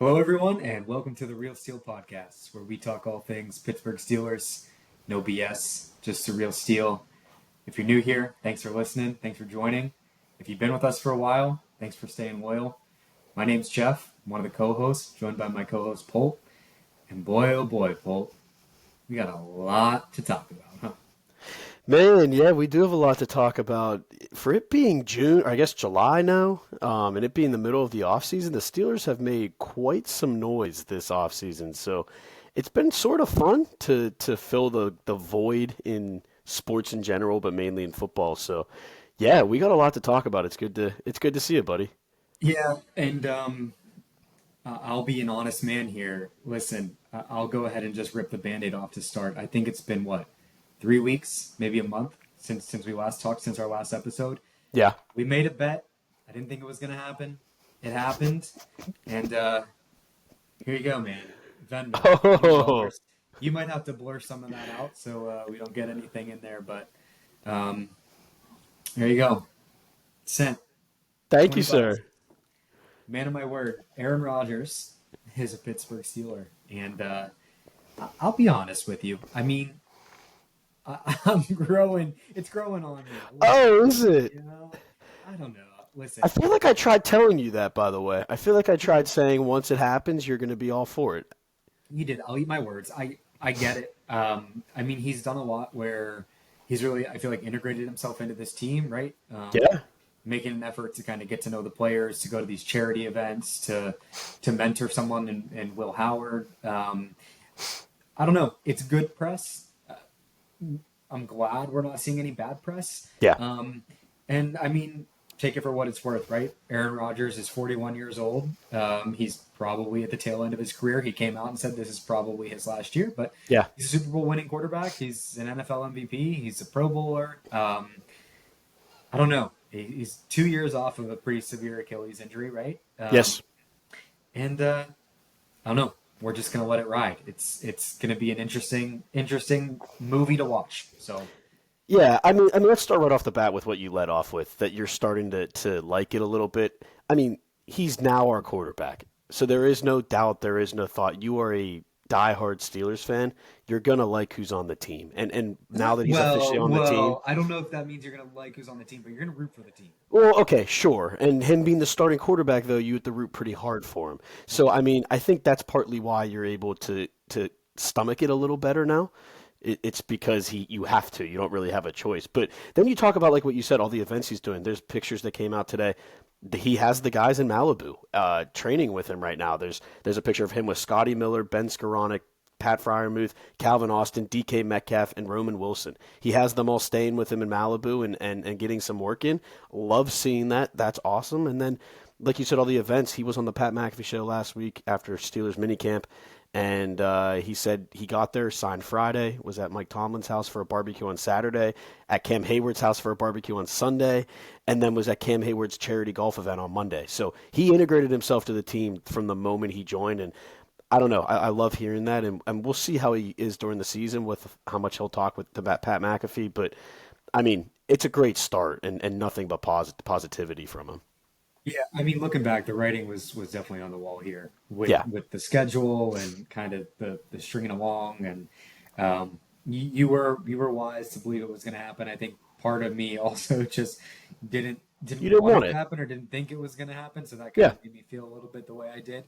Hello, everyone, and welcome to the Real Steel Podcast, where we talk all things Pittsburgh Steelers. No BS, just the real steel. If you're new here, thanks for listening. Thanks for joining. If you've been with us for a while, thanks for staying loyal. My name's Jeff. I'm one of the co-hosts, joined by my co-host, Polt. And boy, oh boy, Polt, we got a lot to talk about, huh? Man, yeah, we do have a lot to talk about. For it being June, or I guess July now, and it being the middle of the offseason, the Steelers have made quite some noise this offseason. So it's been sort of fun to fill the void in sports in general, but mainly in football. So yeah, we got a lot to talk about. It's good to see you, buddy. Yeah, and I'll be an honest man here. Listen, I'll go ahead and just rip the Band-Aid off to start. I think it's been what, 3 weeks, maybe a month since we last talked, since our last episode. Yeah. We made a bet. I didn't think it was gonna happen. It happened, and here you go, man. Venmo. Oh, $20. You might have to blur some of that out so we don't get anything in there, but um, here you go. Sent thank you, 20 bucks. sir. Man of my word, Aaron Rodgers is a Pittsburgh Steeler, and I'll be honest with you. I mean, I'm growing. It's growing on me a little Oh, bit. is it? I don't know. I Listen, feel like I tried telling you that, by the way. I feel like I tried saying once it happens, you're going to be all for it. you did. I'll eat my words. I get it. I mean, he's done a lot where he's really, I feel like, integrated himself into this team, right? Yeah. Making an effort to kind of get to know the players, to go to these charity events, to mentor someone in Will Howard. I don't know. It's good press. I'm glad we're not seeing any bad press. Yeah. And I mean, take it for what it's worth, right? Aaron Rodgers is 41 years old. He's probably at the tail end of his career. He came out and said this is probably his last year, but Yeah. he's a Super Bowl winning quarterback. He's an NFL MVP. He's a Pro Bowler. I don't know. He's 2 years off of a pretty severe Achilles injury, right? Yes. And I don't know. We're just gonna let it ride. It's gonna be an interesting movie to watch. So Yeah, I mean, let's start right off the bat with what you led off with, that you're starting to like it a little bit. I mean, he's now our quarterback. So there is no doubt, there is no thought. You are a diehard Steelers fan. You're gonna like who's on the team. And now that he's officially on the team, I don't know if that means you're gonna like who's on the team, but you're gonna root for the team. well, okay, sure. And him being the starting quarterback, though, you have to root pretty hard for him. So, I mean, I think that's partly why you're able to stomach it a little better now. It's because you have to. You don't really have a choice. But then you talk about, like what you said, all the events he's doing. There's pictures that came out today. He has the guys in Malibu training with him right now. There's a picture of him with Scotty Miller, Ben Skoranek, Pat Fryermuth, Calvin Austin, DK Metcalf, and Roman Wilson. He has them all staying with him in Malibu and getting some work in. Love seeing that. That's awesome. And then, like you said, all the events. He was on the Pat McAfee show last week after Steelers minicamp. And he said he got there, signed Friday, was at Mike Tomlin's house for a barbecue on Saturday, at Cam Hayward's house for a barbecue on Sunday, and then was at Cam Hayward's charity golf event on Monday. So he integrated himself to the team from the moment he joined. And I don't know. I love hearing that, and we'll see how he is during the season with how much he'll talk with Pat McAfee. But, I mean, it's a great start and nothing but positivity from him. Yeah, I mean, looking back, the writing was definitely on the wall here with Yeah. with the schedule and kind of the stringing along, and you were wise to believe it was going to happen. I think part of me also just You didn't didn't want it want to it. happen or didn't think it was going to happen, so that kind Yeah. of made me feel a little bit the way I did.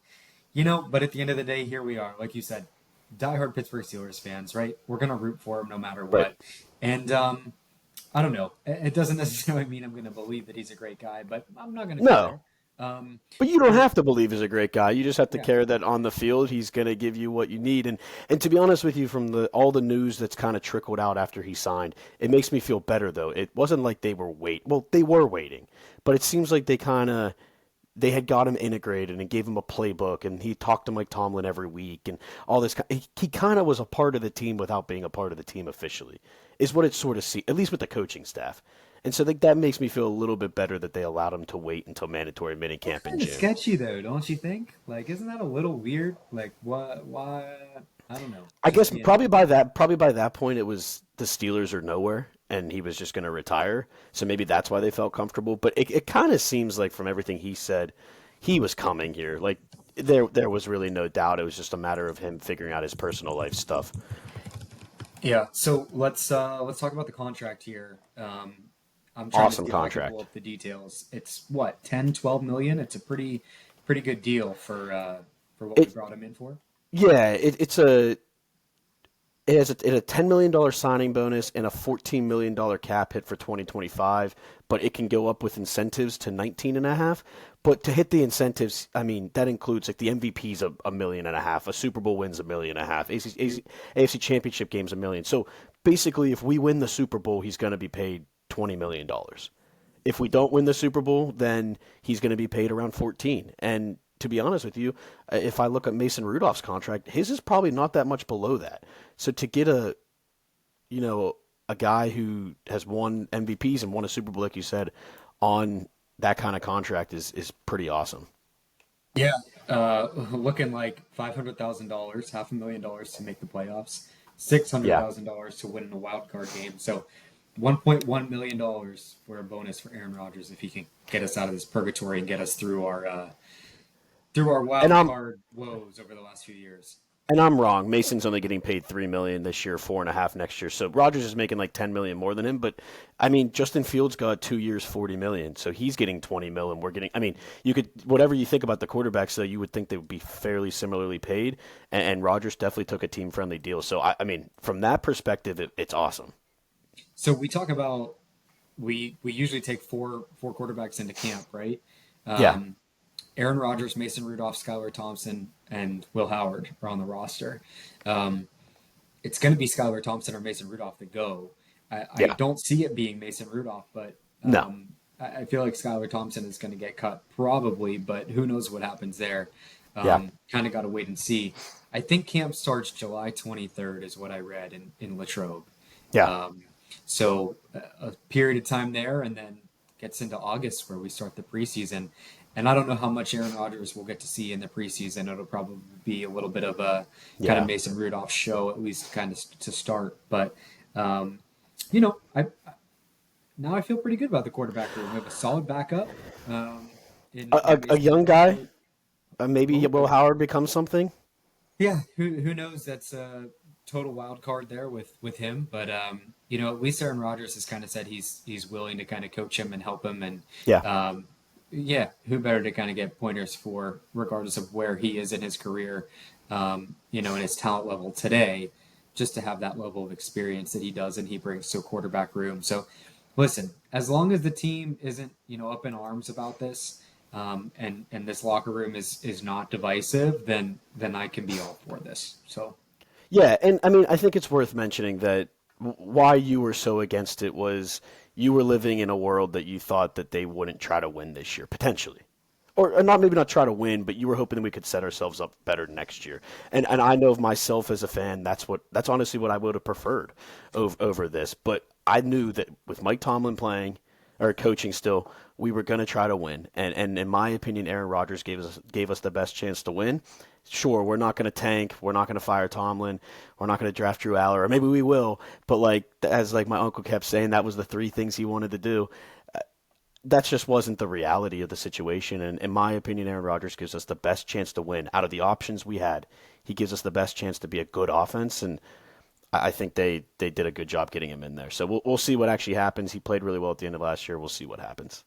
But at the end of the day, here we are. Like you said, diehard Pittsburgh Steelers fans, right? We're gonna root for him no matter Right. what. And I don't know. It doesn't necessarily mean I'm gonna believe that he's a great guy, but I'm not gonna go No. there. But you don't And have to believe he's a great guy. You just have to yeah, care that on the field he's going to give you what you need. And to be honest with you, from all the news that's kind of trickled out after he signed, it makes me feel better though. It wasn't like they were Well, they were waiting, but it seems like they had got him integrated and gave him a playbook, and he talked to Mike Tomlin every week and all this. He kind of was a part of the team without being a part of the team officially, is what it sort of at least with the coaching staff. And so I think that makes me feel a little bit better that they allowed him to wait until mandatory it's minicamp in kind of June. sketchy though, don't you think? Like, isn't that a little weird? Like, what? Why? I don't know. I Just guess being probably by that point it was the Steelers or nowhere, and he was just going to retire. So maybe that's why they felt comfortable. But it kind of seems like from everything he said, he was coming here. Like There was really no doubt. It was just a matter of him figuring out his personal life stuff. Yeah. So let's talk about the contract here. I'm trying to Awesome see if I can pull contract. up the details. It's what, 10, 12 million? It's a pretty good deal for what we It brought him in for. yeah, it has a $10 million signing bonus and a $14 million cap hit for 2025, but it can go up with incentives to 19 and a half. But to hit the incentives, I mean, that includes like the MVP's a million and a half, a Super Bowl win's a million and a half, AFC Championship game's a million. So basically, if we win the Super Bowl, he's going to be paid $20 million. If we don't win the Super Bowl, then he's going to be paid around 14. And to be honest with you, if I look at Mason Rudolph's contract, his is probably not that much below that. So to get you know, a guy who has won MVPs and won a Super Bowl, like you said, on that kind of contract is pretty awesome. Yeah. Looking like $500,000, $500,000 to make the playoffs, six hundred Yeah. thousand dollars to win in a wild card game. So $1.1 million for a bonus for Aaron Rodgers if he can get us out of this purgatory and get us through our And wild I'm card woes over the last few years. and I'm wrong. Mason's only getting paid 3 million this year, 4.5 next year. So Rogers is making like 10 million more than him. But I mean, Justin Fields got 2 years, 40 million. So he's getting 20 million. We're getting. I mean, you could whatever you think about the quarterbacks, though, you would think they would be fairly similarly paid. And Rogers definitely took a team friendly deal. So I mean, from that perspective, it's awesome. So we talk about we usually take four quarterbacks into camp, right? Yeah, Um, Aaron Rodgers, Mason Rudolph, Skylar Thompson, and Will Howard are on the roster. Um, it's going to be Skylar Thompson or Mason Rudolph to go. I yeah, don't see it being Mason Rudolph, but no, I feel like Skylar Thompson is going to get cut probably, but who knows what happens there. yeah, Kind of got to wait and see. I think camp starts July 23rd, is what I read in Latrobe. yeah, Um, so a period of time there, and then gets into August where we start the preseason. And I don't know how much Aaron Rodgers will get to see in the preseason. It'll probably be a little bit of a kind of yeah. Mason Rudolph show, at least kind of to start. But um, you know, now I feel pretty good about the quarterback room. We have a solid backup in A Mason young Rudolph. guy, maybe Will Howard becomes something. Yeah, who knows? That's a total wild card there with him. But at least Aaron Rodgers has kind of said he's willing to kind of coach him and help him. And Yeah, yeah, who better to kind of get pointers for, regardless of where he is in his career, and his talent level today, just to have that level of experience that he does and he brings to a quarterback room. So, listen, as long as the team isn't up in arms about this, and this locker room is not divisive, then I can be all for this. So yeah, and I mean, I think it's worth mentioning that why you were so against it was you were living in a world that you thought that they wouldn't try to win this year, potentially. Or not maybe not try to win, but you were hoping that we could set ourselves up better next year. And I know of myself as a fan, that's honestly what I would have preferred over this. But I knew that with Mike Tomlin playing or coaching still, we were going to try to win. And in my opinion, Aaron Rodgers gave us the best chance to win. Sure, we're not going to tank. We're not going to fire Tomlin. We're not going to draft Drew Aller, or maybe we will. But as my uncle kept saying, that was the three things he wanted to do. That just wasn't the reality of the situation. And in my opinion, Aaron Rodgers gives us the best chance to win. Out of the options we had, he gives us the best chance to be a good offense. And I think they did a good job getting him in there. So we'll see what actually happens. He played really well at the end of last year. We'll see what happens.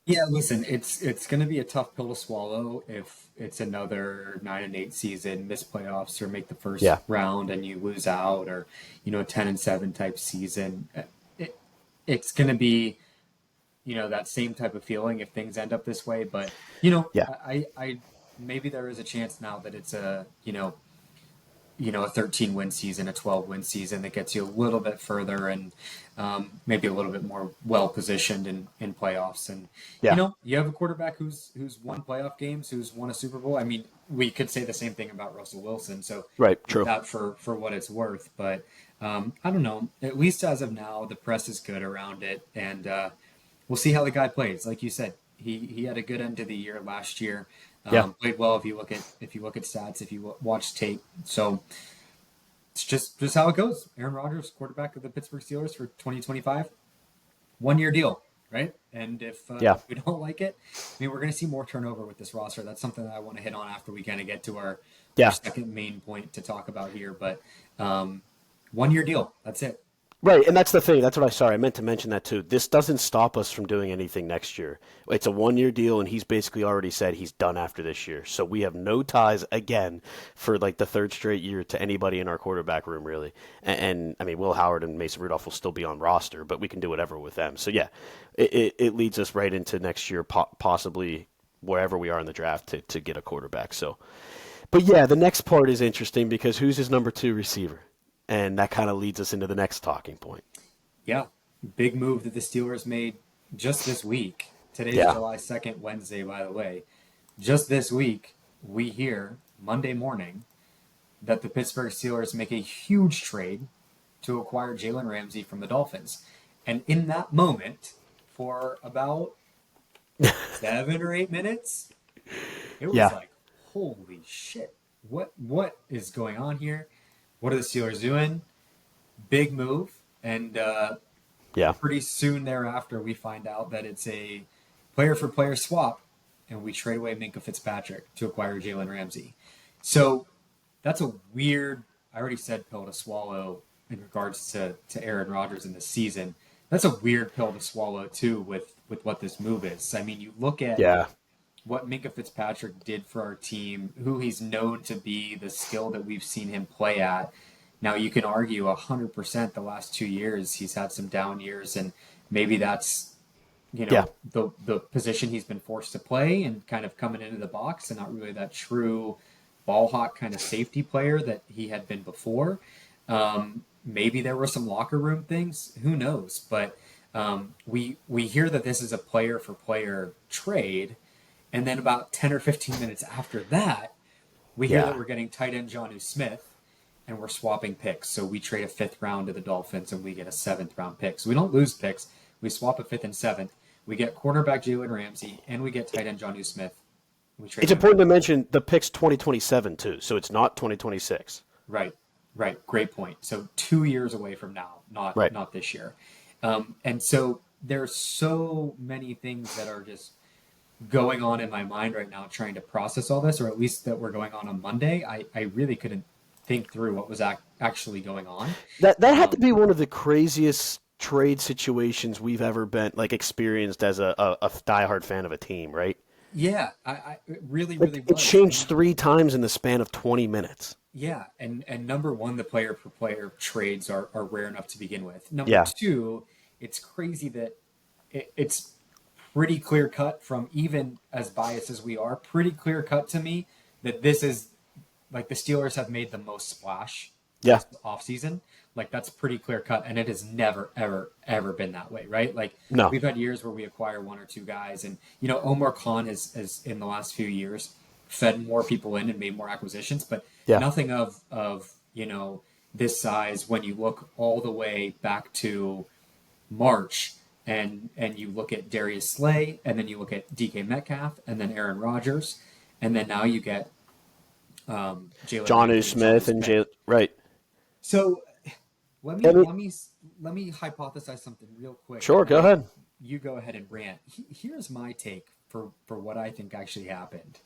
yeah, listen, it's going to be a tough pill to swallow if it's another 9-8 season, miss playoffs or make the first Yeah. round and you lose out, or 10-7 type season. It's going to be that same type of feeling if things end up this way. But Yeah. I maybe there is a chance now that it's a 13 win season, a 12 win season that gets you a little bit further and maybe a little bit more well positioned in playoffs. And Yeah. you have a quarterback who's won playoff games, who's won a Super Bowl. I mean, we could say the same thing about Russell Wilson. So Right. take True. that for what it's worth. But I don't know. At least as of now, the press is good around it, and we'll see how the guy plays. Like you said, he had a good end to the year last year. Yeah. Played well if you look at stats, if you watch tape. So it's just how it goes. Aaron Rodgers, quarterback of the Pittsburgh Steelers for 2025, 1 year deal. right? And Yeah. if we don't like it, I mean, we're going to see more turnover with this roster. That's something that I want to hit on after we kind of get to our Yeah. second main point to talk about here. But 1 year deal, that's it. Right, and that's the thing. That's what I meant to mention that too. This doesn't stop us from doing anything next year. It's a 1 year deal, and he's basically already said he's done after this year. So we have no ties again for like the third straight year to anybody in our quarterback room, really. And I mean, Will Howard and Mason Rudolph will still be on roster, but we can do whatever with them. So yeah, it leads us right into next year, possibly wherever we are in the draft to get a quarterback. So, but yeah, the next part is interesting because who's his number two receiver? And that kind of leads us into the next talking point. Yeah, big move that the Steelers made just this week. Today's Yeah. July 2nd, Wednesday, by the way. Just this week, we hear Monday morning that the Pittsburgh Steelers make a huge trade to acquire Jalen Ramsey from the Dolphins. And in that moment, for about 7 or 8 minutes, it was Yeah. like, holy shit, what is going on here? What are the Steelers doing? Big move, and Yeah. pretty soon thereafter, we find out that it's a player-for-player swap, and we trade away Minka Fitzpatrick to acquire Jalen Ramsey. So that's a weird. I already said pill to swallow in regards to Aaron Rodgers in this season. That's a weird pill to swallow too with what this move is. I mean, you look at Yeah. what Minka Fitzpatrick did for our team, who he's known to be, the skill that we've seen him play at. Now you can argue 100% the last 2 years he's had some down years, and maybe that's Yeah. the position he's been forced to play and kind of coming into the box and not really that true ball hawk kind of safety player that he had been before. Maybe there were some locker room things. Who knows? But we hear that this is a player for player trade, and then about 10 or 15 minutes after that, we hear that Yeah. we're getting tight end Jonnu Smith and we're swapping picks. So we trade a fifth round to the Dolphins and we get a seventh round pick. So we don't lose picks. We swap a fifth and seventh. We get quarterback Jalen Ramsey and we get tight end Jonnu Smith. We trade It's him. important to mention the pick's 2027 too, so it's not 2026. Right, right. Great point. So 2 years away from now, Right. not this year. And so there's so many things that are just going on in my mind right now trying to process all this, or at least that were going on Monday. I really couldn't think through what was actually going on. That had to be one of the craziest trade situations we've ever been like experienced as a diehard fan of a team, right? Yeah, it really, really It was. changed 3 times in the span of 20 minutes. Yeah, and number one, the player per player trades are rare enough to begin with. Number Yeah. two, it's crazy that it's pretty clear cut from even as biased as we are, pretty clear cut to me that this is like the Steelers have made the most splash Yeah. this offseason. Like that's pretty clear cut, and it has never, ever, ever been that way, right? Like No. we've had years where we acquire one or two guys, and Omar Khan has in the last few years fed more people in and made more acquisitions, but Yeah. nothing of this size when you look all the way back to March and you look at Darius Slay, and then you look at DK Metcalf, and then Aaron Rodgers, and then now you get Jalen John Ramsey, Smith and Jay. Right. So let me I mean- let me hypothesize something real quick. Sure. Go ahead. You go ahead and rant. Here's my take for what I think actually happened.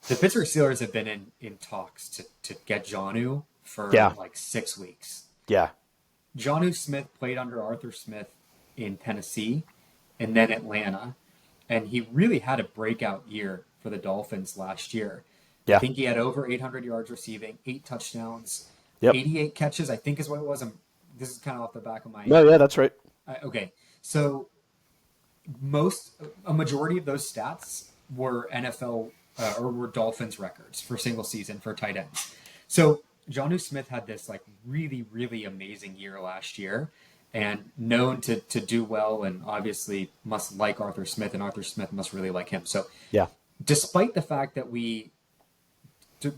The Pittsburgh Steelers have been in talks to get Jonnu for Yeah. like 6 weeks. Yeah. Jonnu Smith played under Arthur Smith in Tennessee and then Atlanta, and he really had a breakout year for the Dolphins last year. Yeah. I think he had over 800 yards receiving, 8 touchdowns, Yep. 88 catches, I think is what it was. This is kind of off the back of my No. Yeah. That's right. okay. So a majority of those stats were NFL or were Dolphins records for single season for tight ends. So Jonnu Smith had this like really, really amazing year last year and known to do well, and obviously must like Arthur Smith, and Arthur Smith must really like him. So Yeah. despite the fact that we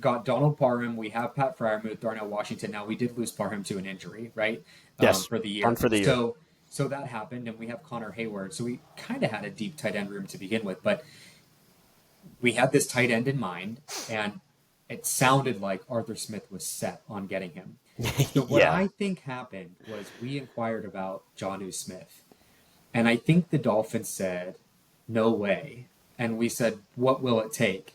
got Donald Parham, we have Pat Fryermuth, Darnell Washington. Now we did lose Parham to an injury, right? Yes. For the year. Done for the year. So that happened, and we have Connor Hayward. So we kind of had a deep tight end room to begin with, but we had this tight end in mind, and it sounded like Arthur Smith was set on getting him. So what Yeah. I think happened was we inquired about Jonnu Smith, And I think the Dolphins said, no way. And we said, what will it take?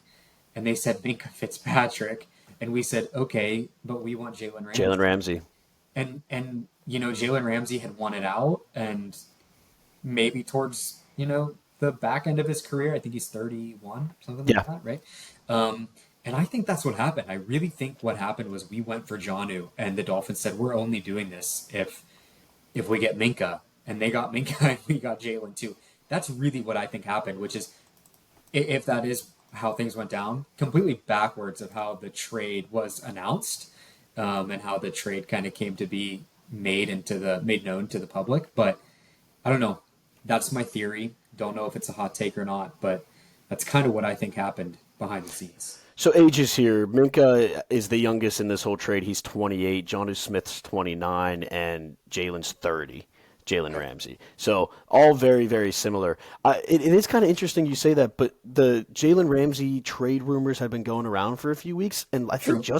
And they said, Minka Fitzpatrick. And we said, okay, but we want Jalen Jalen Ramsey. Ramsey. And Jalen Ramsey had won it out, and maybe towards the back end of his career. I think he's 31, something like Yeah. that, right? Um, and I think that's what happened. I really think what happened was we went for Jonnu, and the Dolphins said we're only doing this if we get Minka, and they got Minka, and we got Jalen too. That's really what I think happened, which is if that is how things went down, completely backwards of how the trade was announced, and how the trade kind of came to be made known to the public. But I don't know. That's my theory. Don't know if it's a hot take or not, but that's kind of what I think happened behind the scenes. So ages here. Minka is the youngest in this whole trade. He's 28. Jonnu Smith's 29, and Jalen's 30. Jalen Ramsey. So all very, very similar. It is kind of interesting you say that, but the Jalen Ramsey trade rumors have been going around for a few weeks, and I think True.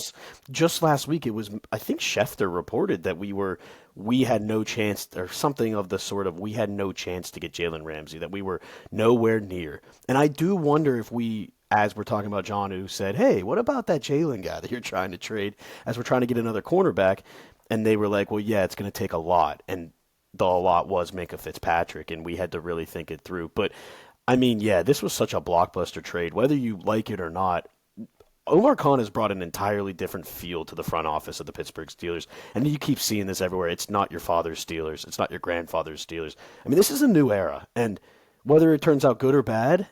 just last week it was I think Schefter reported that we had no chance or something of the sort of we had no chance to get Jalen Ramsey, that we were nowhere near. And I do wonder if we, as we're talking about John, who said, hey, what about that Jalen guy that you're trying to trade as we're trying to get another cornerback? And they were like, well, yeah, it's going to take a lot. And the lot was Minka Fitzpatrick, and we had to really think it through. But, I mean, yeah, this was such a blockbuster trade. Whether you like it or not, Omar Khan has brought an entirely different feel to the front office of the Pittsburgh Steelers. And you keep seeing this everywhere. It's not your father's Steelers. It's not your grandfather's Steelers. I mean, this is a new era. And whether it turns out good or bad,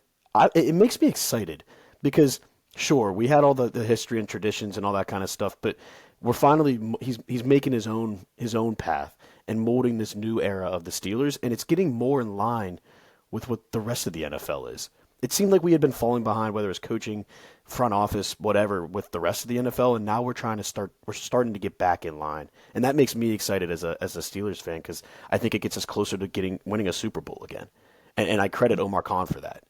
it makes me excited because, sure, we had all the history and traditions and all that kind of stuff, but we're finally he's making his own path and molding this new era of the Steelers, and it's getting more in line with what the rest of the NFL is. It seemed like we had been falling behind, whether it's coaching, front office, whatever, with the rest of the NFL, and now we're starting to get back in line, and that makes me excited as a Steelers fan because I think it gets us closer to winning a Super Bowl again, and I credit Omar Khan for that.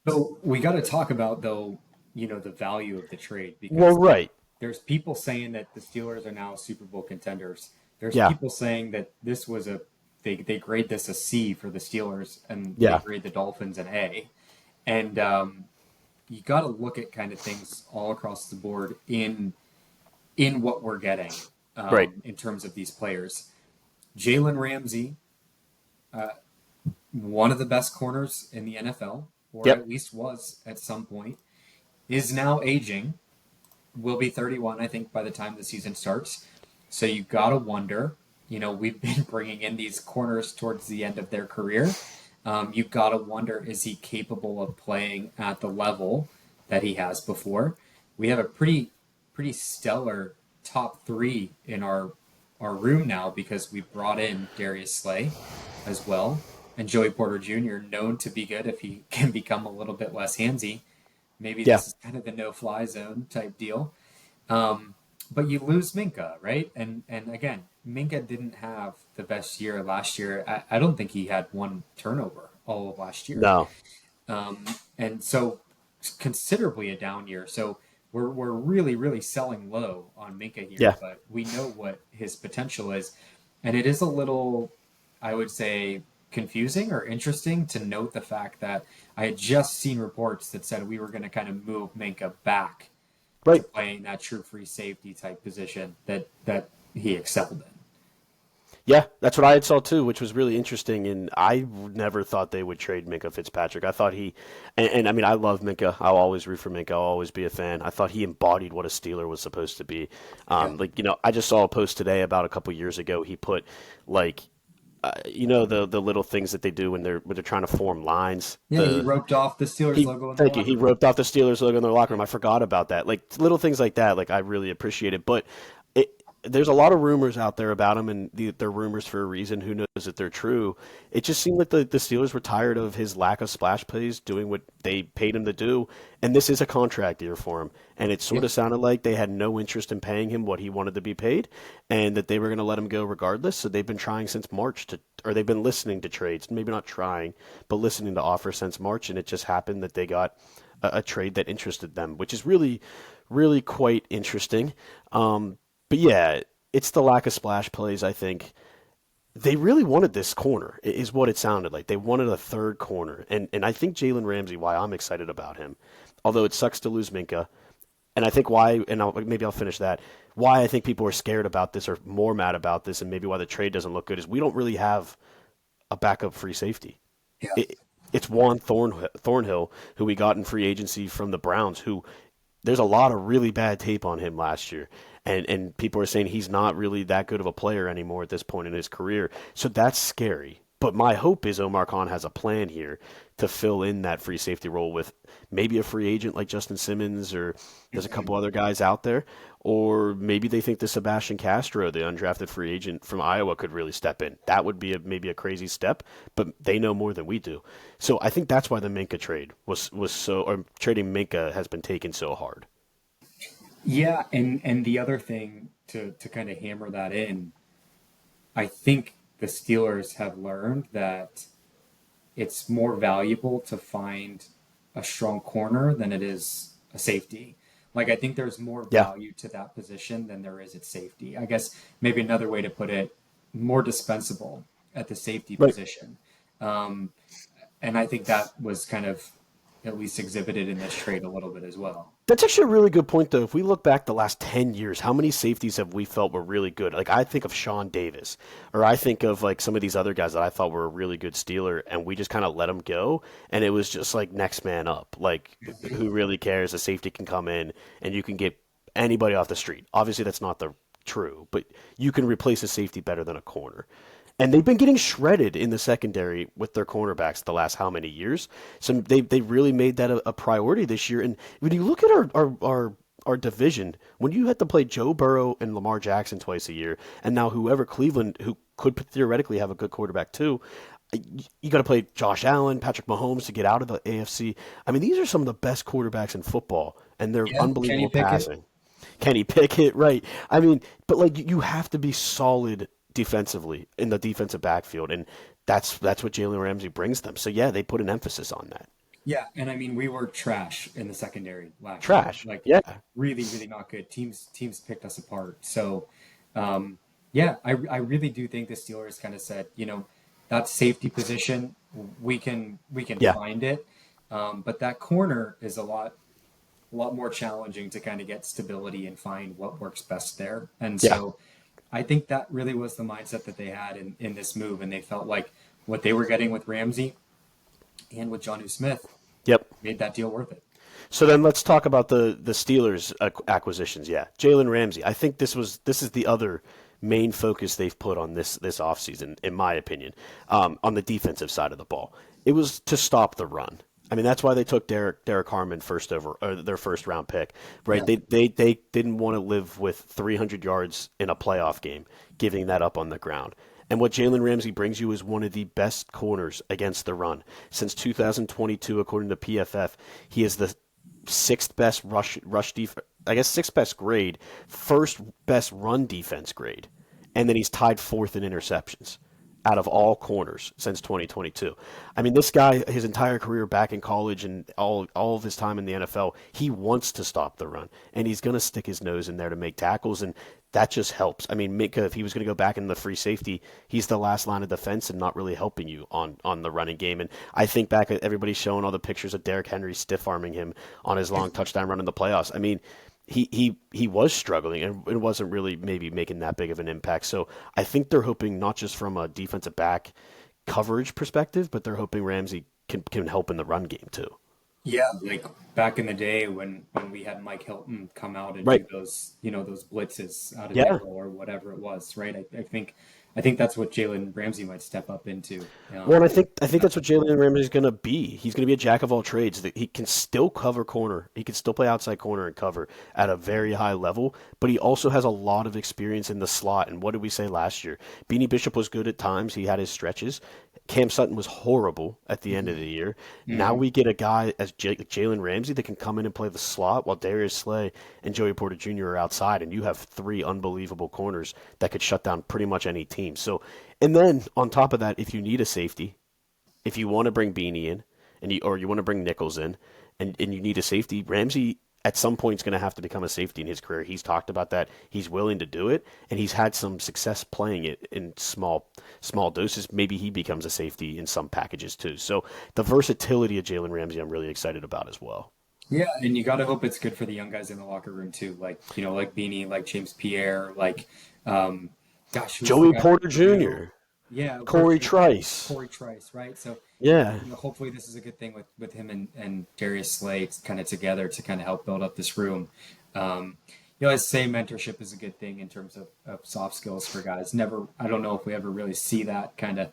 So we got to talk about though, the value of the trade Well, because right, there's people saying that the Steelers are now Super Bowl contenders. There's yeah, people saying that this was they grade this a C for the Steelers and they yeah, grade the Dolphins an A. And you got to look at kind of things all across the board in what we're getting, right, in terms of these players. Jalen Ramsey, one of the best corners in the NFL, or yep, at least was at some point, is now aging. Will be 31, I think, by the time the season starts. So you got to wonder, we've been bringing in these corners towards the end of their career. You got to wonder, is he capable of playing at the level that he has before? We have a pretty stellar top three in our room now because we brought in Darius Slay as well, and Joey Porter Jr., known to be good if he can become a little bit less handsy. Maybe yeah, this is kind of the no-fly zone type deal. Um, but you lose Minka, right? And again, Minka didn't have the best year last year. I don't think he had one turnover all of last year. no, And so considerably a down year. So we're really, really selling low on Minka here, yeah. but we know what his potential is. And it is a little, I would say, confusing or interesting to note the fact that I had just seen reports that said we were going to kind of move Minka back to Right. playing that true free safety type position that he excelled in. Yeah, that's what I had saw too, which was really interesting. And I never thought they would trade Minka Fitzpatrick. I thought and I mean, I love Minka. I'll always root for Minka. I'll always be a fan. I thought he embodied what a Steeler was supposed to be. Yeah. I just saw a post today about a couple years ago. He put like, the little things that they do when they're trying to form lines. Yeah, he roped off the Steelers logo in the Thank you. He locker room. roped off the Steelers logo in their locker room. I forgot about that. Like little things like that. Like I really appreciate it. But there's a lot of rumors out there about him, and they're rumors for a reason. Who knows if they're true? It just seemed like the Steelers were tired of his lack of splash plays, doing what they paid him to do. And this is a contract year for him. And it sort Yeah. of sounded like they had no interest in paying him what he wanted to be paid, and that they were going to let him go regardless. So they've been trying since March or they've been listening to trades, maybe not trying, but listening to offers since March. And it just happened that they got a trade that interested them, which is really, really quite interesting. But yeah, it's the lack of splash plays, I think. They really wanted this corner, is what it sounded like. They wanted a third corner. And I think Jalen Ramsey, why I'm excited about him, although it sucks to lose Minka, and I think why, and maybe I'll finish that, why I think people are scared about this or more mad about this, and maybe why the trade doesn't look good, is we don't really have a backup free safety. Yeah. It, it's Juan Thornhill, who we got in free agency from the Browns, who there's a lot of really bad tape on him last year. And people are saying he's not really that good of a player anymore at this point in his career. So that's scary. But my hope is Omar Khan has a plan here to fill in that free safety role with maybe a free agent like Justin Simmons, or there's a couple other guys out there. Or maybe they think the Sebastian Castro, the undrafted free agent from Iowa, could really step in. That would be maybe a crazy step, but they know more than we do. So I think that's why the Minka trade was so, or trading Minka has been taken so hard. Yeah, and the other thing to kind of hammer that in, I think the Steelers have learned that it's more valuable to find a strong corner than it is a safety. Like I think there's more Yeah. value to that position than there is at safety. I guess maybe another way to put it, more dispensable at the safety Right. position. Um, and I think that was kind of at least exhibited in this trade a little bit as well. That's actually a really good point, though. If we look back the last 10 years, how many safeties have we felt were really good? Like, I think of Sean Davis, or I think of, like, some of these other guys that I thought were a really good Steeler, and we just kind of let them go, and it was just, like, next man up. Like, who really cares? A safety can come in, and you can get anybody off the street. Obviously, that's not the true, but you can replace a safety better than a corner. And they've been getting shredded in the secondary with their cornerbacks the last how many years? So they really made that a priority this year. And when you look at our division, when you had to play Joe Burrow and Lamar Jackson twice a year, and now whoever Cleveland, who could theoretically have a good quarterback too, you got to play Josh Allen, Patrick Mahomes to get out of the AFC. I mean, these are some of the best quarterbacks in football, and they're Yeah, Kenny unbelievable Pickett. passing. Kenny Pickett, right? I mean, but like you have to be solid defensively in the defensive backfield, and that's what Jalen Ramsey brings them. So yeah, they put an emphasis on that. Yeah, and I mean we were trash in the secondary last year. Trash, Like yeah, really, really not good. Teams picked us apart. So yeah, I really do think the Steelers kind of said, that safety position we can yeah, find it, but that corner is a lot more challenging to kind of get stability and find what works best there. And yeah, so I think that really was the mindset that they had in this move, and they felt like what they were getting with Ramsey and with John Smith yep. made that deal worth it. So then let's talk about the Steelers acquisitions. Yeah, Jalen Ramsey. I think this is the other main focus they've put on this offseason, in my opinion, on the defensive side of the ball. It was to stop the run. I mean, that's why they took Derek Harmon first over, or their first round pick, right? Yeah. They didn't want to live with 300 yards in a playoff game, giving that up on the ground. And what Jalen Ramsey brings you is one of the best corners against the run. Since 2022, according to PFF, he is the sixth best rush defense. I guess sixth best grade, first best run defense grade, and then he's tied fourth in interceptions out of all corners since 2022. I mean, this guy, his entire career back in college and all of his time in the NFL, he wants to stop the run, and he's going to stick his nose in there to make tackles, and that just helps. I mean, Minka, if he was going to go back in the free safety, he's the last line of defense and not really helping you on the running game. And I think back at everybody's showing all the pictures of Derrick Henry stiff arming him on his long touchdown run in the playoffs. I mean, he was struggling and it wasn't really maybe making that big of an impact. So I think they're hoping not just from a defensive back coverage perspective, but they're hoping Ramsey can help in the run game too. Yeah, like back in the day when we had Mike Hilton come out and do Right. those blitzes out of Yeah. nickel or whatever it was, right? I think that's what Jalen Ramsey might step up into. Well, and I think that's what Jalen Ramsey is going to be. He's going to be a jack of all trades. That he can still cover corner. He can still play outside corner and cover at a very high level. But he also has a lot of experience in the slot. And what did we say last year? Beanie Bishop was good at times. He had his stretches. Cam Sutton was horrible at the end of the year. Now Mhm. we get a guy as Jalen Ramsey that can come in and play the slot while Darius Slay and Joey Porter Jr. are outside, and you have three unbelievable corners that could shut down pretty much any team. So, and then on top of that, if you need a safety, if you want to bring Beanie in, or you want to bring Nichols in, and you need a safety, Ramsey, at some point he's going to have to become a safety in his career. He's talked about that. He's willing to do it, and he's had some success playing it in small doses. Maybe he becomes a safety in some packages too. So the versatility of Jalen Ramsey, I'm really excited about as well. Yeah, and you got to hope it's good for the young guys in the locker room too. Like like Beanie, like James Pierre, like um, gosh, who's the Joey guy from Porter Purdue? Jr., Yeah, Corey Trice. Corey Trice, right? So Yeah. hopefully this is a good thing with him and Darius Slay kind of together to kind of help build up this room. Um, I say mentorship is a good thing in terms of soft skills for guys. Never, I don't know if we ever really see that kind of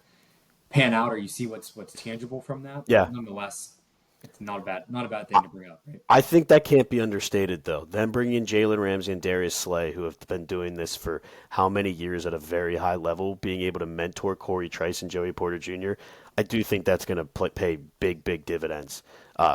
pan out, or you see what's tangible from that, but Yeah. nonetheless, it's not a bad thing to bring up, right? I think that can't be understated, though. Them bringing in Jalen Ramsey and Darius Slay, who have been doing this for how many years at a very high level, being able to mentor Corey Trice and Joey Porter Jr., I do think that's going to pay big dividends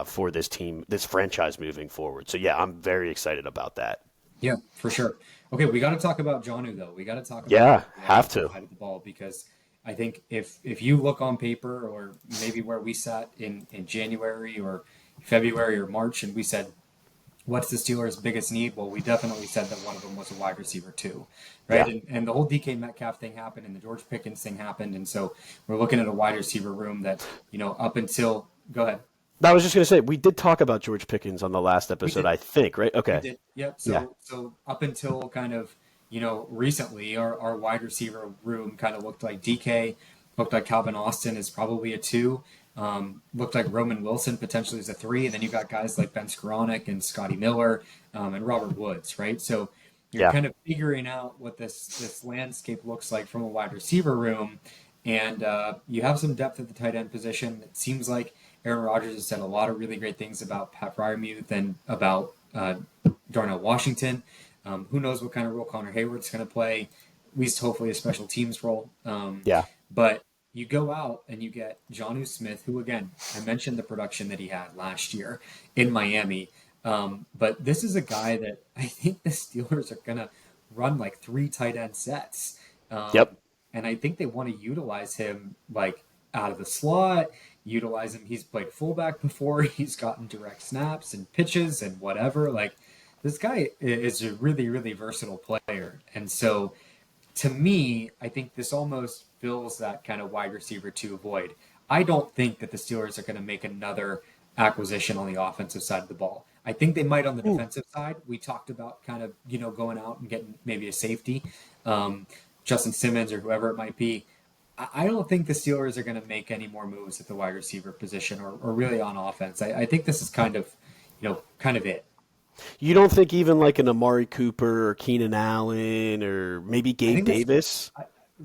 for this team, this franchise moving forward. So, yeah, I'm very excited about that. Yeah, for sure. Okay, we got to talk about Jonnu though. We got to talk about Yeah, the have offensive to. side of the ball because I think if you look on paper or maybe where we sat in January or February or March and we said what's the Steelers' biggest need? Well, we definitely said that one of them was a wide receiver too, right? Yeah. And the whole DK Metcalf thing happened and the George Pickens thing happened, and so we're looking at a wide receiver room that up until go ahead. I was just going to say, we did talk about George Pickens on the last We episode, did. I think, right? We Okay. did. Yep. Yeah. So up until kind of, recently our wide receiver room kind of looked like DK, looked like Calvin Austin is probably a two. Looked like Roman Wilson potentially is a three. And then you got guys like Ben Skoranek and Scotty Miller, and Robert Woods, right? So you're Yeah. kind of figuring out what this landscape looks like from a wide receiver room. And you have some depth at the tight end position. It seems like Aaron Rodgers has said a lot of really great things about Pat Fryermuth and about Darnell Washington. Who knows what kind of role Connor Hayward's going to play, at least hopefully a special teams role. Yeah. But you go out and you get Jonnu Smith, who, again, I mentioned the production that he had last year in Miami. But this is a guy that I think the Steelers are going to run like three tight end sets. Yep. And I think they want to utilize him like out of the slot, utilize him. He's played fullback before. He's gotten direct snaps and pitches and whatever. Like this guy is a really, really versatile player. And so to me, I think this almost fills that kind of wide receiver two void. I don't think that the Steelers are going to make another acquisition on the offensive side of the ball. I think they might on the defensive side. We talked about kind of, going out and getting maybe a safety, Justin Simmons or whoever it might be. I don't think the Steelers are going to make any more moves at the wide receiver position or really on offense. I think this is kind of, kind of it. You don't think even like an Amari Cooper or Keenan Allen or maybe I Gabe think this. Davis?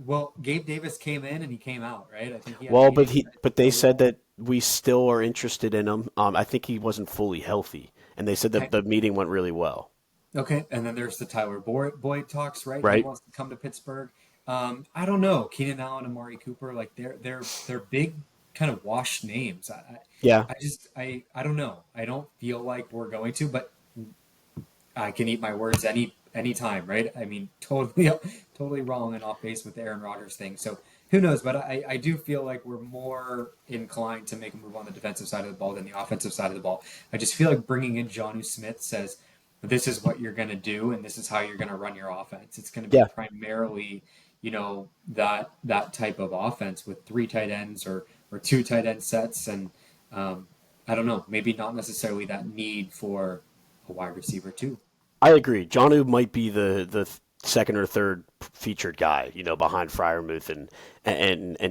Well, Gabe Davis came in and he came out, right? I think he had a Well, meeting but for they a said little. that we still are interested in him. I think he wasn't fully healthy, and they said that Okay. the meeting went really well. Okay, and then there's the Tyler Boyd talks, right? He Right? wants to come to Pittsburgh. I don't know. Keenan Allen and Amari Cooper, like they're big, kind of washed names. Yeah. I don't know. I don't feel like we're going to, but I can eat my words any time, right? I mean, totally wrong and off base with the Aaron Rodgers thing. So who knows? But I do feel like we're more inclined to make a move on the defensive side of the ball than the offensive side of the ball. I just feel like bringing in Jonnu Smith says this is what you're going to do and this is how you're going to run your offense. It's going to be Yeah. primarily, that type of offense with three tight ends or two tight end sets and I don't know, maybe not necessarily that need for a wide receiver too. I agree. Johnu might be the second or third featured guy, behind Fryermuth and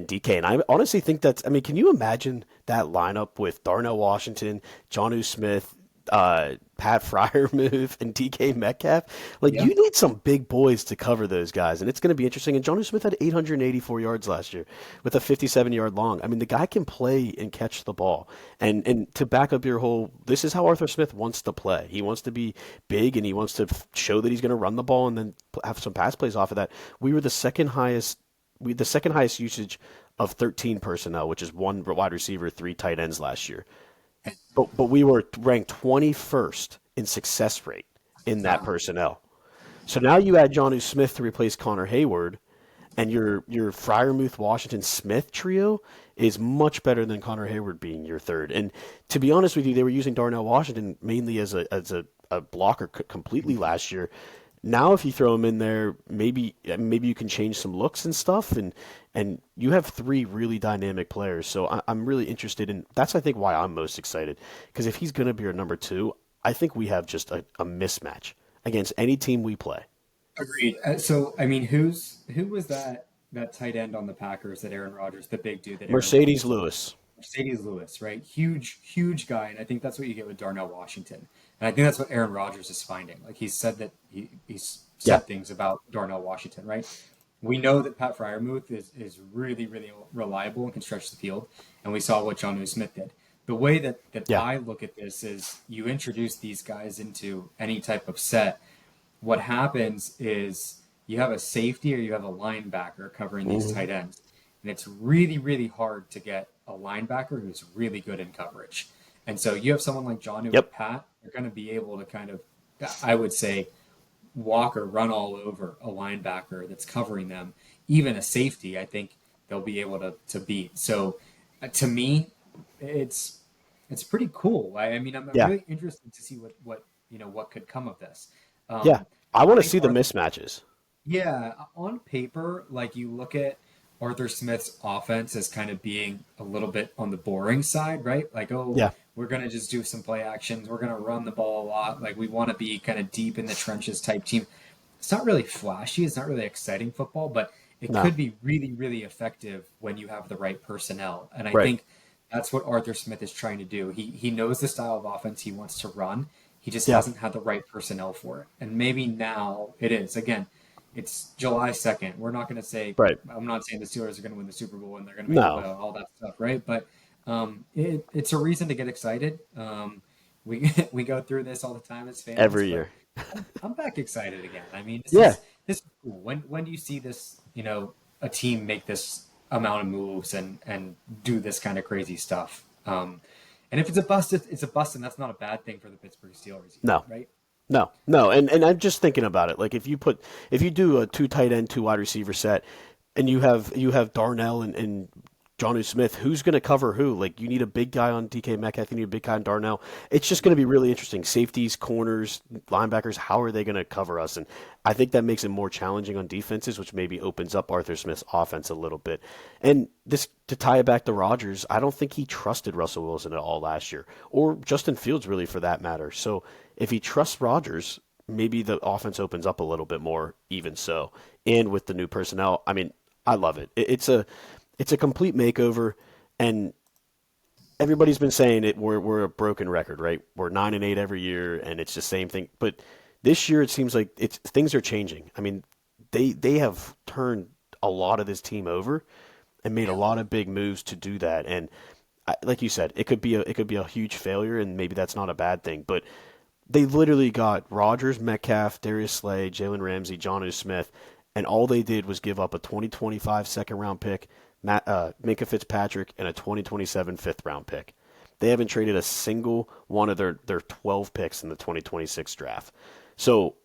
DK. And I honestly think that's. I mean, can you imagine that lineup with Darnell Washington, Jonnu Smith, Pat Fryermuth, and DK Metcalf? Like, Yeah. you need some big boys to cover those guys, and it's going to be interesting. And Jonnu Smith had 884 yards last year with a 57-yard long. I mean, the guy can play and catch the ball. And to back up your whole, this is how Arthur Smith wants to play. He wants to be big, and he wants to show that he's going to run the ball and then have some pass plays off of that. We were the second highest usage of 13 personnel, which is one wide receiver, three tight ends last year. But we were ranked 21st in success rate in that Wow. personnel. So now you add Jonnu Smith to replace Connor Hayward, and your Fryermuth Washington Smith trio is much better than Connor Hayward being your third. And to be honest with you, they were using Darnell Washington mainly as a a blocker completely last year. Now, if you throw him in there, maybe you can change some looks and stuff, and you have three really dynamic players. So I'm really interested in. That's I think why I'm most excited because if he's going to be our number two, I think we have just a mismatch against any team we play. Agreed. So, I mean, who was that tight end on the Packers that Aaron Rodgers, the big dude that Aaron Mercedes Rodgers, Lewis. Mercedes Lewis, right? Huge guy, and I think that's what you get with Darnell Washington, and I think that's what Aaron Rodgers is finding. Like he's said that he's Yeah. said things about Darnell Washington, right? We know that Pat Fryermuth is really reliable and can stretch the field, and we saw what John Smith did. The way that Yeah. I look at this is you introduce these guys into any type of set. What happens is you have a safety or you have a linebacker covering these Hmm. tight ends. And it's really hard to get a linebacker who's really good in coverage. And so you have someone like John or Yep. Pat, they're going to be able to kind of, I would say, walk or run all over a linebacker that's covering them. Even a safety, I think they'll be able to beat. So to me, it's it's pretty cool. I mean, I'm Yeah. really interested to see what could come of this. Yeah. Um, I I want to think see the mismatches. yeah, on paper, like you look at Arthur Smith's offense as kind of being a little bit on the boring side, right? Like, oh, Yeah. we're going to just do some play actions. We're going to run the ball a lot. Like, we want to be kind of deep in the trenches type team. It's not really flashy. It's not really exciting football, but it No. could be really effective when you have the right personnel. And I Right. think that's what Arthur Smith is trying to do. He knows the style of offense he wants to run. He just Yeah. hasn't had the right personnel for it. And maybe now it is. Again, it's July 2nd. We're not going to say, Right. I'm not saying the Steelers are going to win the Super Bowl and they're going to make the No. playoff, all that stuff, right? But it's a reason to get excited. We we go through this all the time as fans, Every but year. I'm back excited again. I mean, Yeah. this is cool. When do you see this? A team make this amount of moves and do this kind of crazy stuff. And if it's a bust, it's a bust, and that's not a bad thing for the Pittsburgh Steelers either, No. right? No, no, and I'm just thinking about it. Like if you do a two tight end, two wide receiver set, and you have Darnell and Jonnu Smith, who's going to cover who? Like you need a big guy on DK Metcalf, you need a big guy on Darnell. It's just going to be really interesting. Safeties, corners, linebackers, how are they going to cover us? And I think that makes it more challenging on defenses, which maybe opens up Arthur Smith's offense a little bit. And this to tie it back to Rodgers, I don't think he trusted Russell Wilson at all last year, or Justin Fields really for that matter. So if he trusts Rodgers, maybe the offense opens up a little bit more, even so. And with the new personnel, I mean, I love it. It's a complete makeover, and everybody's been saying it. We're a broken record, right? We're 9-8 every year, and it's the same thing. But this year, it seems like things are changing. I mean, they have turned a lot of this team over and made a lot of big moves to do that. And like you said, it could be a huge failure, and maybe that's not a bad thing. But they literally got Rodgers, Metcalf, Darius Slay, Jalen Ramsey, Jonnu Smith, and all they did was give up a 2025 second round pick, Minka Fitzpatrick, and a 2027 fifth round pick. They haven't traded a single one of their 12 picks in the 2026 draft. So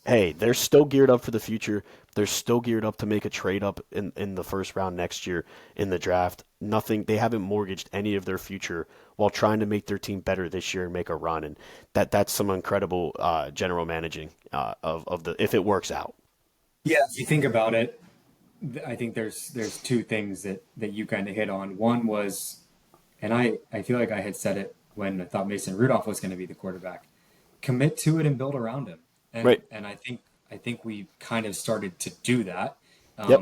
hey, they're still geared up for the future. They're still geared up to make a trade up in the first round next year in the draft. Nothing, they haven't mortgaged any of their future while trying to make their team better this year and make a run. And that's some incredible general managing of the if it works out. Yeah, if you think about it, I think there's two things that you kind of hit on. One was, and I feel like I had said it when I thought Mason Rudolph was going to be the quarterback. Commit to it and build around him. And Right. and I think we kind of started to do that, Yep.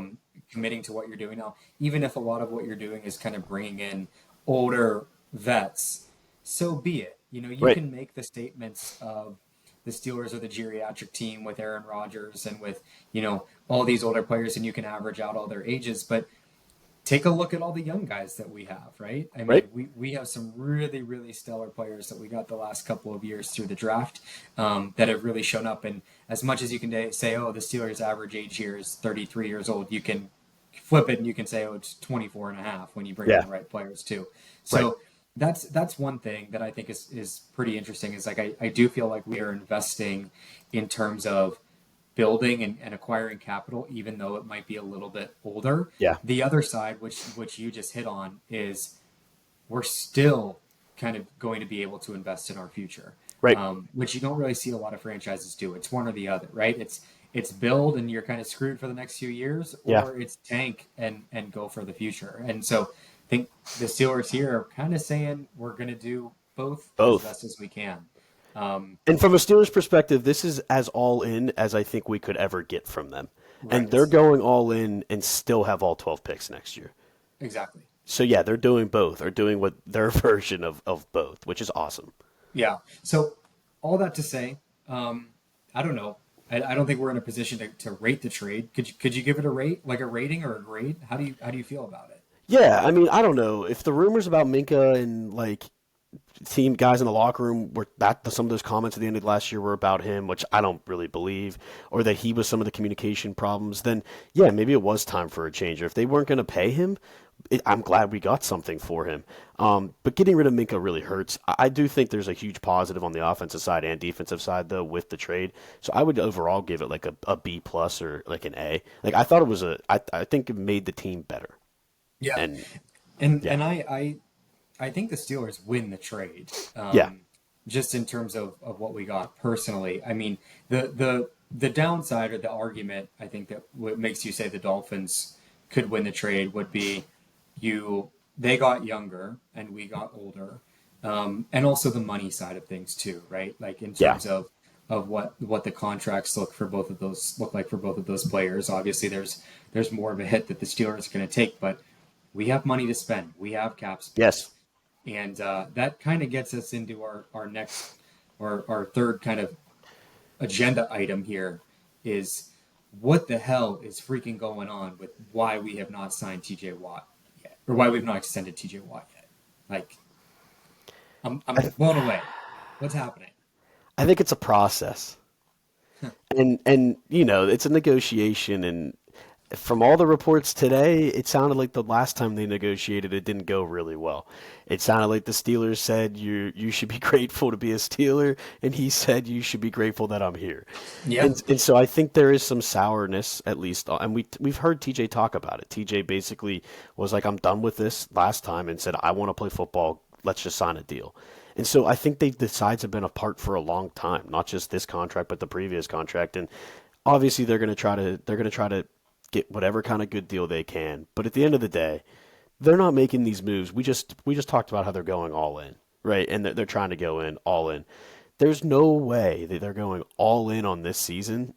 committing to what you're doing now. Even if a lot of what you're doing is kind of bringing in older vets, so be it. You Right. can make the statements of the Steelers are the geriatric team with Aaron Rodgers and with all these older players, and you can average out all their ages, but take a look at all the young guys that we have, right? I Right. mean, we have some really stellar players that we got the last couple of years through the draft, that have really shown up. And as much as you can say, oh, the Steelers' average age here is 33 years old, you can flip it and you can say, oh, it's 24 and a half when you bring in Yeah. the right players too. Right. So that's one thing that I think is pretty interesting is like I do feel like we are investing in terms of building and acquiring capital, even though it might be a little bit older. Yeah. The other side, which you just hit on, is we're still kind of going to be able to invest in our future. Right. which you don't really see a lot of franchises do. It's one or the other, right? It's build and you're kind of screwed for the next few years, Yeah. or it's tank and go for the future. And so I think the Steelers here are kind of saying we're going to do both as Both. best as we can. Um, And from a Steelers perspective, this is as all in as I think we could ever get from them. And right. they're going all in and still have all 12 picks next year. Exactly. So yeah, they're doing both, or doing what their version of both, which is awesome. Yeah. So all that to say, I don't know. I don't think we're in a position to rate the trade. Could you give it a rate, like a rating or a grade? How do you feel about it? Yeah, I mean, I don't know if the rumors about Minka and like team guys in the locker room were that some of those comments at the end of last year were about him, which I don't really believe, or that he was some of the communication problems, then yeah, maybe it was time for a change. Or if they weren't going to pay him, I'm glad we got something for him. But getting rid of Minka really hurts. I do think there's a huge positive on the offensive side and defensive side though with the trade. So I would overall give it like a B plus or like an A. Like I thought it was I think it made the team better. Yeah. And And yeah, I think the Steelers win the trade. yeah, Just in terms of what we got personally. I mean, the downside or the argument I think that what makes you say the Dolphins could win the trade would be you they got younger and we got older, and also the money side of things too, right? Like in yeah. terms of what the contracts look like for both of those players. Obviously, there's more of a hit that the Steelers are going to take, but we have money to spend. We have cap Yes. space, and that kind of gets us into our next or our third kind of agenda item here is what the hell is freaking going on with why we have not signed TJ Watt yet, or why we've not extended TJ Watt yet. Like, I'm blown away. What's happening? I think it's a process. And you know, it's a negotiation and from all the reports today, it sounded like the last time they negotiated it didn't go really well. It sounded like the Steelers said you should be grateful to be a Steeler and he said you should be grateful that I'm here. Yeah, And so I think there is some sourness at least and we've heard TJ talk about it. TJ basically was like I'm done with this last time and said I want to play football. Let's just sign a deal. And so I think the sides have been apart for a long time, not just this contract, but the previous contract. And obviously they're gonna try to get whatever kind of good deal they can. But at the end of the day, they're not making these moves. We just talked about how they're going all in, right? And they're trying to go in all in. There's no way that they're going all in on this season,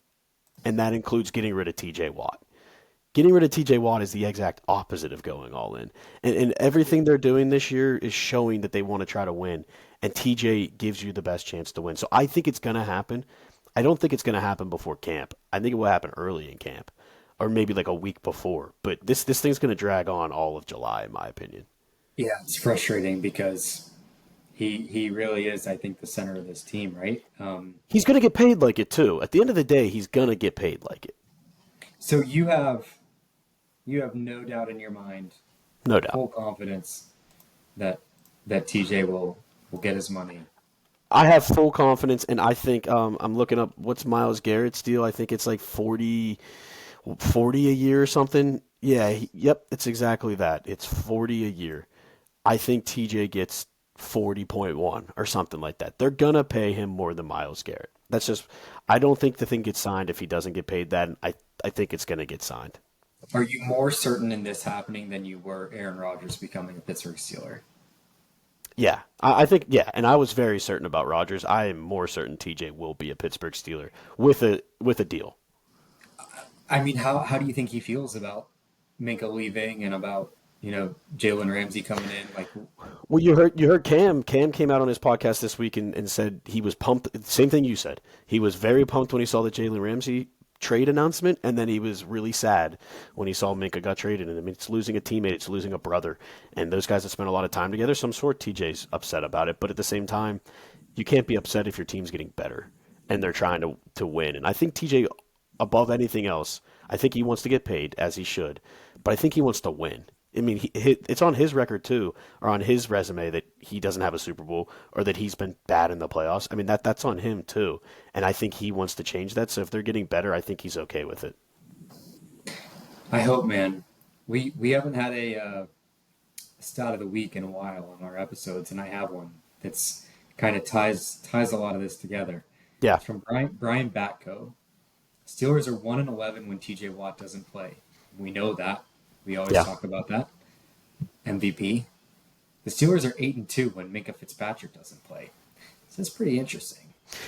and that includes getting rid of TJ Watt. Getting rid of TJ Watt is the exact opposite of going all in. And everything they're doing this year is showing that they want to try to win. And TJ gives you the best chance to win. So I think it's going to happen. I don't think it's going to happen before camp. I think it will happen early in camp or maybe like a week before. But this thing's going to drag on all of July, in my opinion. yeah, it's frustrating because he really is, I think, the center of this team, right? He's going to get paid like it, too. At the end of the day, he's going to get paid like it. So you have no doubt in your mind, No doubt. full confidence that TJ will get his money. I have full confidence, and I think I'm looking up what's Miles Garrett's deal. I think it's like 40 a year or something. Yeah, yep, it's exactly that. It's 40 a year. I think TJ gets 40.1 or something like that. They're gonna pay him more than Miles Garrett. That's just I don't think the thing gets signed if he doesn't get paid that. And I think it's gonna get signed. Are you more certain in this happening than you were Aaron Rodgers becoming a Pittsburgh Steeler? Yeah, I think yeah, and I was very certain about Rodgers. I am more certain TJ will be a Pittsburgh Steeler with a deal. I mean, how do you think he feels about Minka leaving and about Jalen Ramsey coming in? Like, Well, you heard Cam. Cam came out on his podcast this week and said he was pumped. Same thing you said. He was very pumped when he saw the Jalen Ramsey trade announcement, and then he was really sad when he saw Minka got traded. And I mean, it's losing a teammate, it's losing a brother, and those guys have spent a lot of time together. So I'm sure TJ's upset about it, but at the same time, you can't be upset if your team's getting better and they're trying to win. And I think TJ, above anything else, I think he wants to get paid as he should, but I think he wants to win. I mean, it's on his record too, or on his resume that he doesn't have a Super Bowl or that he's been bad in the playoffs. I mean, that's on him too, and I think he wants to change that. So if they're getting better, I think he's okay with it. I hope, man. We haven't had a stat of the week in a while on our episodes, and I have one that's kind of ties a lot of this together. Yeah, It's from Brian Batko. Steelers are 1-11 when TJ Watt doesn't play. We know that. We always yeah. talk about that. MVP. The Steelers are 8-2 when Minka Fitzpatrick doesn't play. So it's pretty interesting.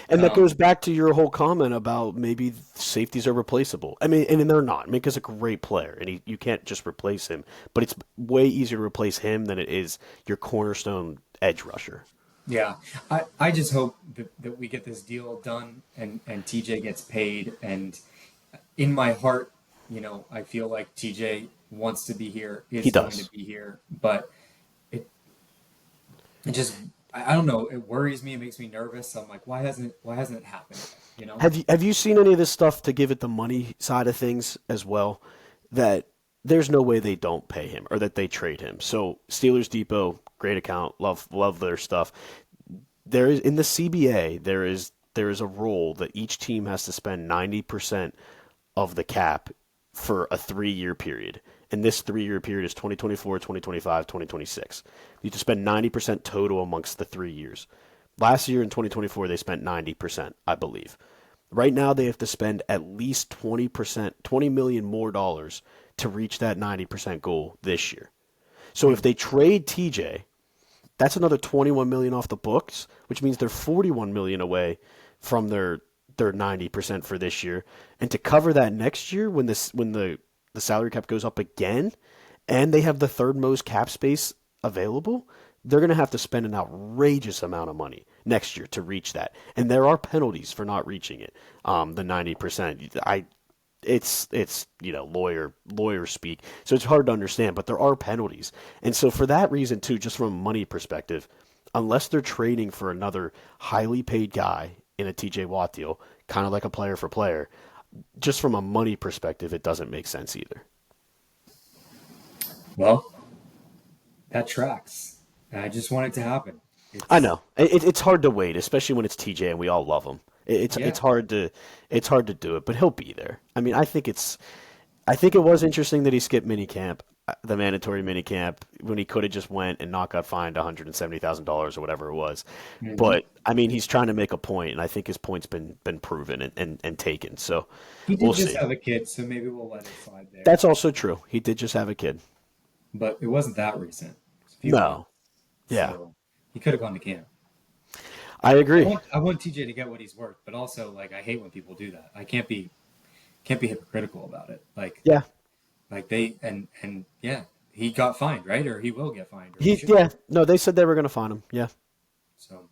And that goes Um, back to your whole comment about maybe safeties are replaceable. I mean, and they're not. Minka's a great player, and you can't just replace him. But it's way easier to replace him than it is your cornerstone edge rusher. yeah, I just hope that we get this deal done and TJ gets paid. And in my heart, I feel like TJ wants to be here, He is going to does. be here. But it, it just, I don't know. It worries me. It makes me nervous. I'm like, why hasn't it happened yet? Have you seen any of this stuff to give it the money side of things as well? That there's no way they don't pay him or that they trade him. So Steelers Depot, great account, love their stuff. There is in the CBA there is a rule that each team has to spend 90% of the cap for a 3-year period. And this 3-year period is 2024, 2025, 2026. You have to spend 90% total amongst the 3 years. Last year in 2024, they spent 90%, I believe. Right now, they have to spend at least 20%, 20 million more dollars to reach that 90% goal this year. So if Hmm. they trade TJ, that's another 21 million off the books, which means they're 41 million away from their 90% for this year. And to cover that next year when the salary cap goes up again and they have the third most cap space available, they're going to have to spend an outrageous amount of money next year to reach that. And there are penalties for not reaching it. The 90%. It's lawyer speak, so it's hard to understand, but there are penalties. And so for that reason too, just from a money perspective, unless they're trading for another highly paid guy in a TJ Watt deal, kind of like a player for player, just from a money perspective, it doesn't make sense either. Well, that tracks. I just want it to happen. I It's know it's hard to wait, especially when it's TJ and we all love him. It's Yeah. hard to do it, but he'll be there. I mean, I think it was interesting that he skipped minicamp, the mandatory minicamp, when he could have just went and not got fined $170,000 or whatever it was. Mhm. But I mean, he's trying to make a point, and I think his point's been proven and taken. So He we'll did just see. have a kid, so maybe we'll let it slide there. That's also true. He did just have a kid. But it wasn't that recent. It's a few months. No. Yeah, So he could have gone to camp. I I agree. want I want TJ to get what he's worth, but also like I hate when people do that. I can't be hypocritical about it. Yeah. Like they and yeah, he got fined, right? Or he will get fined, or he should Yeah. get. No, they said they were going to find him. Yeah. So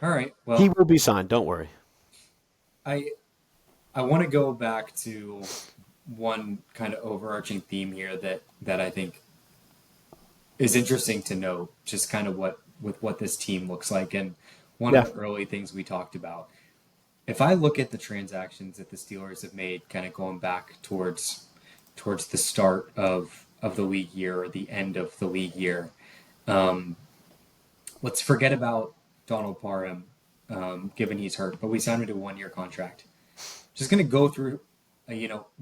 all right. He Well, will be signed. Don't worry. I I want to go back to one kind of overarching theme here that I think is interesting to note, just kind of what this team looks like, and one of Yeah. the early things we talked about. If I look at the transactions that the Steelers have made, kind of going back towards the start of the league year or the end of the league year, um, let's forget about Donald Parham, given he's hurt, but we signed him to a 1-year contract. Just going to go through,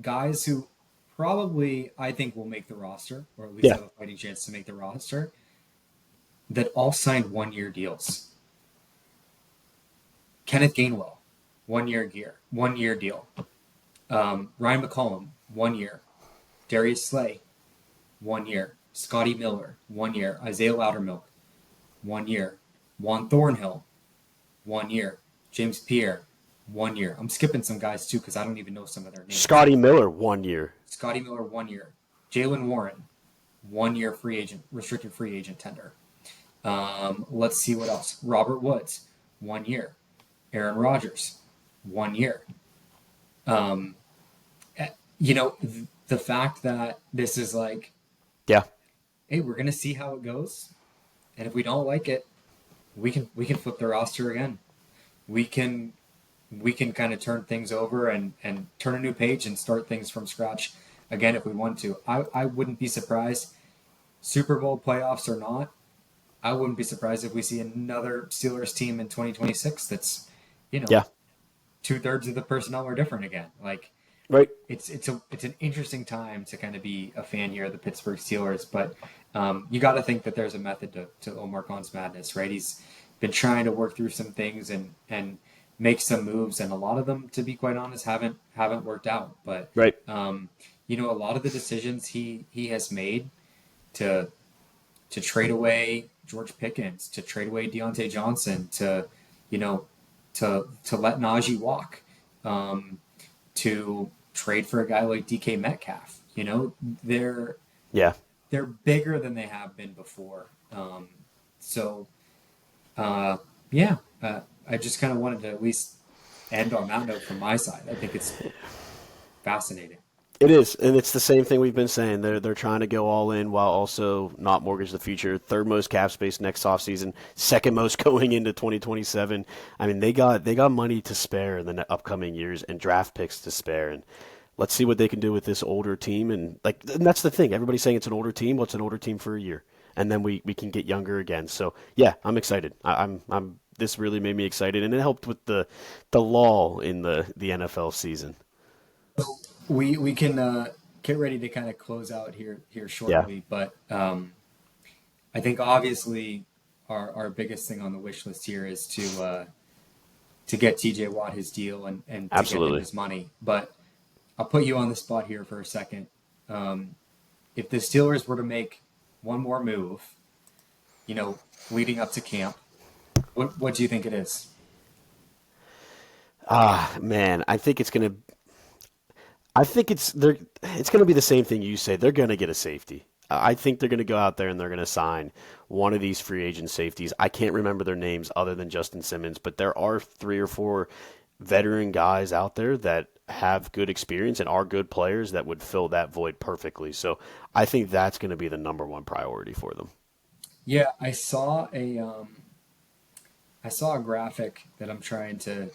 guys who probably I think will make the roster, or at least Yeah. have a fighting chance to make the roster, that all signed 1-year deals. Kenneth Gainwell, 1-year deal. Ryan McCollum, 1 year. Darius Slay, 1 year. Scotty Miller, 1 year. Isaiah Loudermilk, 1 year. Juan Thornhill, 1 year. James Pierre, 1 year. I'm skipping some guys too because I don't even know some of their names. Scotty Miller, 1 year. Scotty Miller, 1 year. Jalen Warren, 1 year free agent, restricted free agent tender. Let's see what else. Robert Woods, 1 year. Aaron Rodgers, 1 year. Um, the fact that this is like, Yeah. hey, we're gonna see how it goes, and if we don't like it, we can flip the roster again. We can kind of turn things over and turn a new page and start things from scratch again if we want to. I wouldn't be surprised, Super Bowl playoffs or not. I wouldn't be surprised if we see another Steelers team in 2026 that's, you know, Yeah. 2/3 of the personnel are different again. Like Right. it's an interesting time to kind of be a fan here of the Pittsburgh Steelers, but you got to think that there's a method to Omar Khan's madness, right? been trying to work through some things and make some moves, and a lot of them, to be quite honest, haven't worked out. But Right. a lot of the decisions he has made to trade away George Pickens, to trade away Deontay Johnson, to you know to let Najee walk, um, to trade for a guy like DK Metcalf. They're Yeah. they're bigger than they have been before. So uh, yeah, I just kind of wanted to at least end on that note from my side. I think it's fascinating. It is, and it's the same thing we've been saying. They're trying to go all in while also not mortgage the future. Third most cap space next offseason, second most going into 2027. I mean, they got money to spare in the upcoming years and draft picks to spare. And let's see what they can do with this older team. And that's the thing. Everybody's saying it's an older team. Well, it's an older team for a year, and then we can get younger again. So yeah, I'm excited. I'm this really made me excited, and it helped with the lull in the NFL season. We can get ready to kind of close out here Yeah, shortly, but I think obviously our biggest thing on the wish list here is to get TJ Watt his deal and to get him absolutely. his money. But I'll put you on the spot here for a second. If the Steelers were to make one more move, you know, leading up to camp, what do you think it is? Ah, man, I think it's gonna be the same thing you say. They're gonna get a safety. I think they're gonna go out there and they're gonna sign one of these free agent safeties. I can't remember their names other than Justin Simmons, but there are three or four veteran guys out there that have good experience and are good players that would fill that void perfectly. So I think that's going to be the number one priority for them. Yeah, I saw a graphic that I'm trying to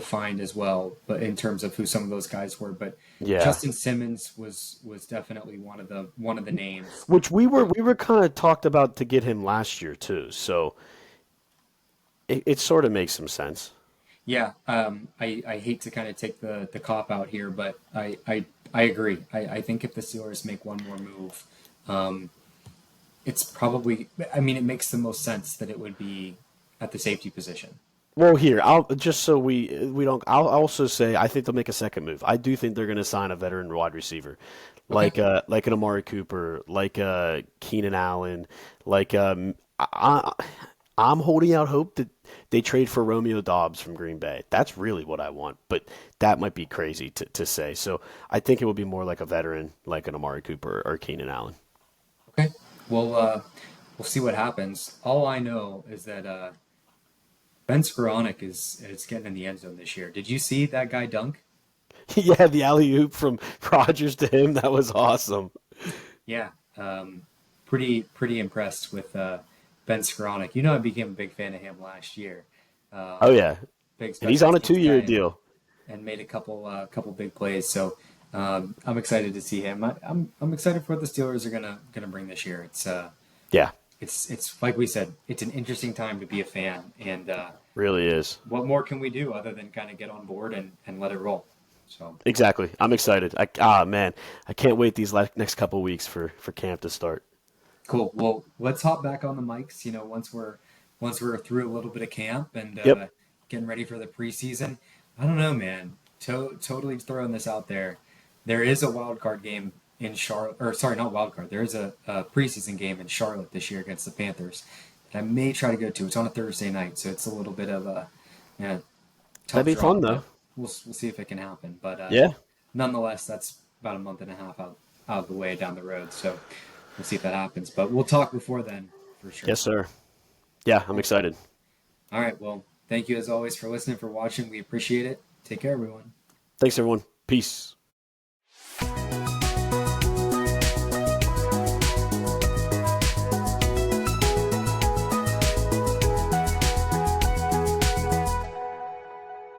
find as well, but in terms of who some of those guys were, but Yeah, Justin Simmons was definitely one of the names. which we were kind of talked about to get him last year too. So it sort of makes some sense. Yeah, I hate to kind of take the cop out here, but I agree. I think if the Steelers make one more move, um, it's probably. I mean, it makes the most sense that it would be at the safety position. Well, here I'll just so we don't. I'll also say I think they'll make a second move. I do think they're going to sign a veteran wide receiver, Okay. like an Amari Cooper, like Keenan Allen, like I'm holding out hope that they trade for Romeo Dobbs from Green Bay. That's really what I want, but that might be crazy to say. So I think it will be more like a veteran, like an Amari Cooper or Keenan Allen. Okay. Well, we'll see what happens. All I know is that Ben Skoranek is getting in the end zone this year. Did you see that guy dunk? Yeah, the alley oop from Rodgers to him, that was awesome. Yeah. Pretty impressed with Ben Skoranek. I became a big fan of him last year. Oh Um, yeah, Big and he's special on a teams 2 year guy, deal. and made a couple big plays. So I'm excited to see him. I'm excited for what the Steelers are gonna bring this year. Yeah, It's like we said, it's an interesting time to be a fan, and really is. what more can we do other than kind of get on board and let it roll? So Exactly. I'm excited. Man, I can't wait these next couple weeks for camp to start. cool. Well, let's hop back on the mics. Once we're through a little bit of camp and Yep. getting ready for the preseason. I don't know, man. Totally throwing this out there. There is a wild card game in Charlotte, or sorry, not wild card. There is a preseason game in Charlotte this year against the Panthers that I may try to go to. It's on a Thursday night, so it's a little bit of a That'd tough be draw, fun though. but we'll see if it can happen. But Yeah. nonetheless, that's about a month and a half out of the way down the road. So we'll see if that happens. But we'll talk before then for sure. Yes, sir. Yeah, I'm Cool. excited. All right. Well, thank you as always for listening, for watching. We appreciate it. Take care, everyone. Thanks everyone. Peace.